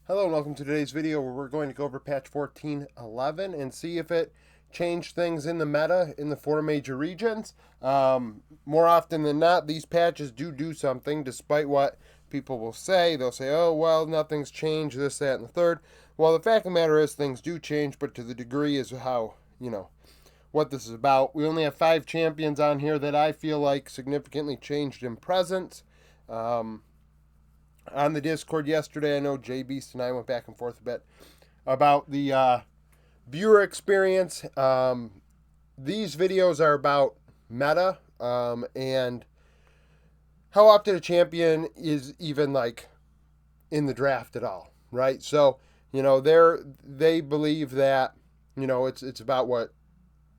Hello and welcome to today's video where we're going to go over patch 14.11 and see if it changed things in the meta in the four major regions. More often than not, these patches do something despite what people will say. They'll say, oh, well, nothing's changed, this, that, and the third. Well, the fact of the matter is things do change, but to the degree is how, what this is about. We only have 5 champions on here that I feel like significantly changed in presence. On the Discord yesterday, I know Jay Beast and I went back and forth a bit about the viewer experience. These videos are about meta and how often a champion is even like in the draft at all, right? So they believe that it's about what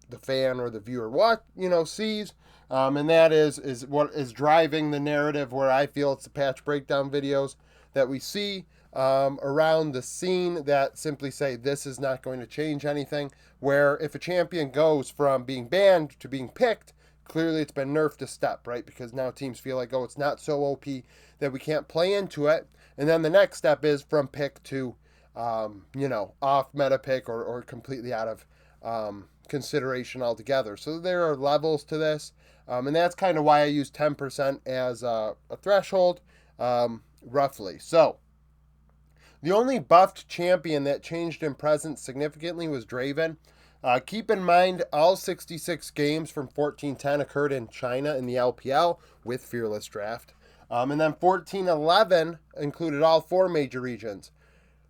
the fan or the viewer sees, and that is what is driving the narrative. Where I feel it's the patch breakdown videos that we see around the scene that simply say this is not going to change anything. Where if a champion goes from being banned to being picked, clearly it's been nerfed a step, right? Because now teams feel like, oh, it's not so OP that we can't play into it. And then the next step is from pick to off meta pick or completely out of consideration altogether. So there are levels to this, and that's kind of why I use 10% as a threshold, roughly. So the only buffed champion that changed in presence significantly was Draven. Keep in mind, all 66 games from 1410 occurred in China in the LPL with Fearless Draft. And then 1411 included all 4 major regions.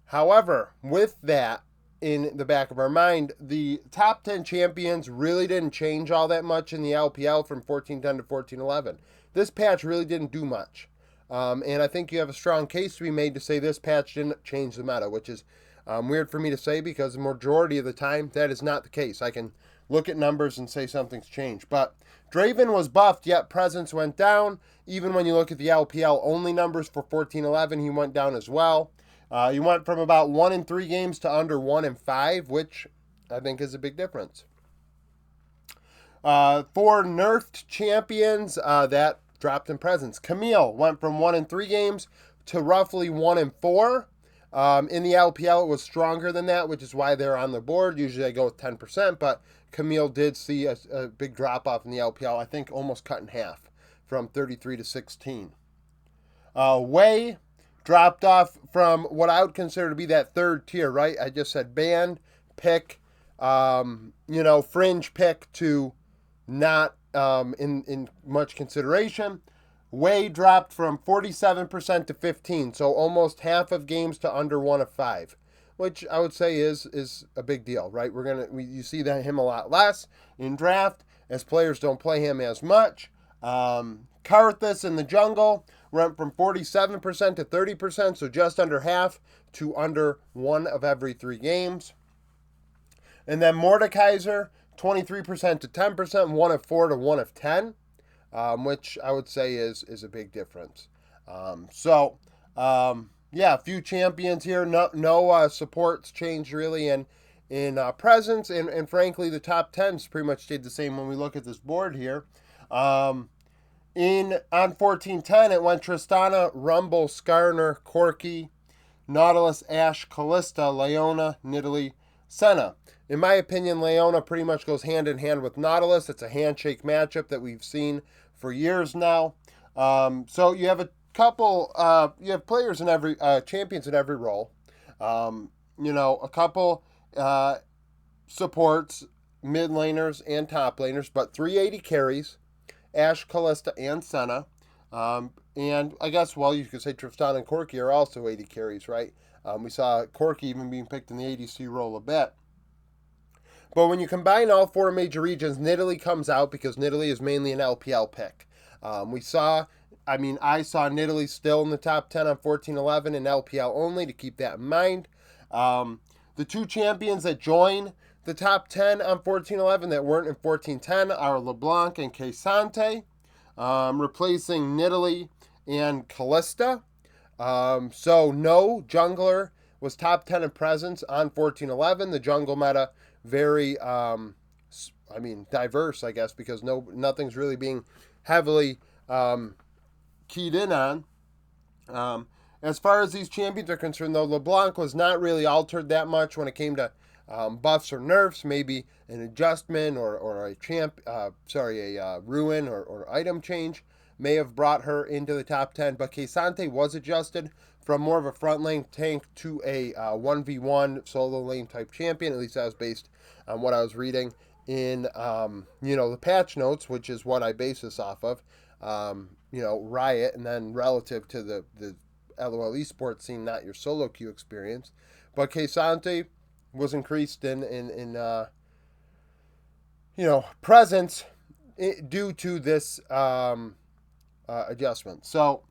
However, with that in the back of our mind, the top 10 champions really didn't change all that much in the LPL from 1410 to 1411. This patch really didn't do much. And I think you have a strong case to be made to say this patch didn't change the meta, which is weird for me to say because the majority of the time that is not the case. I can look at numbers and say something's changed. But Draven was buffed, yet presence went down. Even when you look at the LPL only numbers for 1411, he went down as well. You went from about 1 in 3 games to under 1 in 5, which I think is a big difference. For nerfed champions, that dropped in presence. Camille went from 1 in 3 games to roughly 1 in 4. In the LPL, it was stronger than that, which is why they're on the board. Usually I go with 10%, but Camille did see a big drop off in the LPL. I think almost cut in half from 33 to 16. Wei dropped off from what I would consider to be that third tier, right? I just said banned, pick, fringe pick to not in much consideration. Wei dropped from 47% to 15%, so almost half of games to under 1 of 5, which I would say is a big deal, right? You see that him a lot less in draft as players don't play him as much. Karthus in the jungle went from 47% to 30%, so just under half to under 1 of every 3 games. And then Mordekaiser, 23% to 10%, 1 of 4 to 1 of 10, which I would say is a big difference. A few champions here. No supports changed really in presence, and frankly, the top 10s pretty much stayed the same when we look at this board here. On 1410, it went Tristana, Rumble, Skarner, Corki, Nautilus, Ashe, Kalista, Leona, Nidalee, Senna. In my opinion, Leona pretty much goes hand in hand with Nautilus. It's a handshake matchup that we've seen for years now. So you have a couple, you have players in every, champions in every role. A couple supports, mid laners, and top laners, but 380 carries. Ashe, Kalista, and Senna. And I guess, you could say Tristan and Corki are also 80 carries, right? We saw Corki even being picked in the ADC role a bit. But when you combine all 4 major regions, Nidalee comes out because Nidalee is mainly an LPL pick. I saw Nidalee still in the top 10 on 1411 in LPL only, to keep that in mind. The 2 champions that join the top 10 on 1411 that weren't in 1410 are LeBlanc and Kayasante, replacing Nidalee and Kalista. So no jungler was top 10 in presence on 1411. The jungle meta very, diverse, I guess, because nothing's really being heavily keyed in on. And As far as these champions are concerned, though, LeBlanc was not really altered that much when it came to buffs or nerfs. Maybe an adjustment or a ruin or item change may have brought her into the top 10. But K'Sante was adjusted from more of a front lane tank to a 1v1 solo lane type champion. At least that was based on what I was reading in the patch notes, which is what I base this off of. Riot, and then relative to the LOL Esports scene, not your solo queue experience. But K'Sante was increased in presence due to this adjustment. So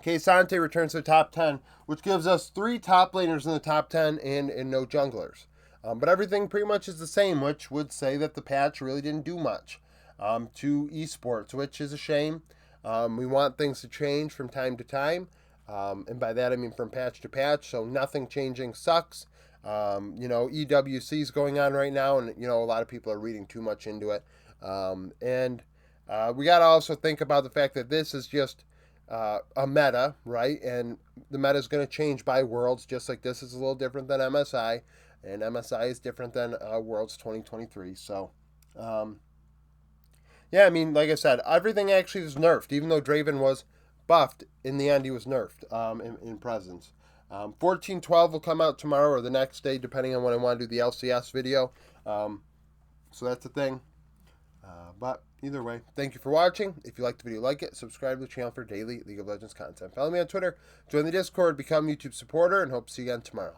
K'Sante returns to the top 10, which gives us 3 top laners in the top 10 and no junglers. But everything pretty much is the same, which would say that the patch really didn't do much to esports, which is a shame. We want things to change from time to time. And by that I mean from patch to patch, so nothing changing sucks. EWC is going on right now, and a lot of people are reading too much into it. We got to also think about the fact that this is just a meta, right? And the meta is going to change by Worlds, just like this is a little different than MSI, and MSI is different than Worlds 2023. So, yeah, I mean, like I said, everything actually was nerfed, even though Draven was buffed. In the end, he was nerfed in presence. 14.12 will come out tomorrow or the next day, depending on when I want to do the LCS video. So that's the thing. But either way, thank you for watching. If you liked the video, like it. Subscribe to the channel for daily League of Legends content. Follow me on Twitter. Join the Discord. Become a YouTube supporter. And hope to see you again tomorrow.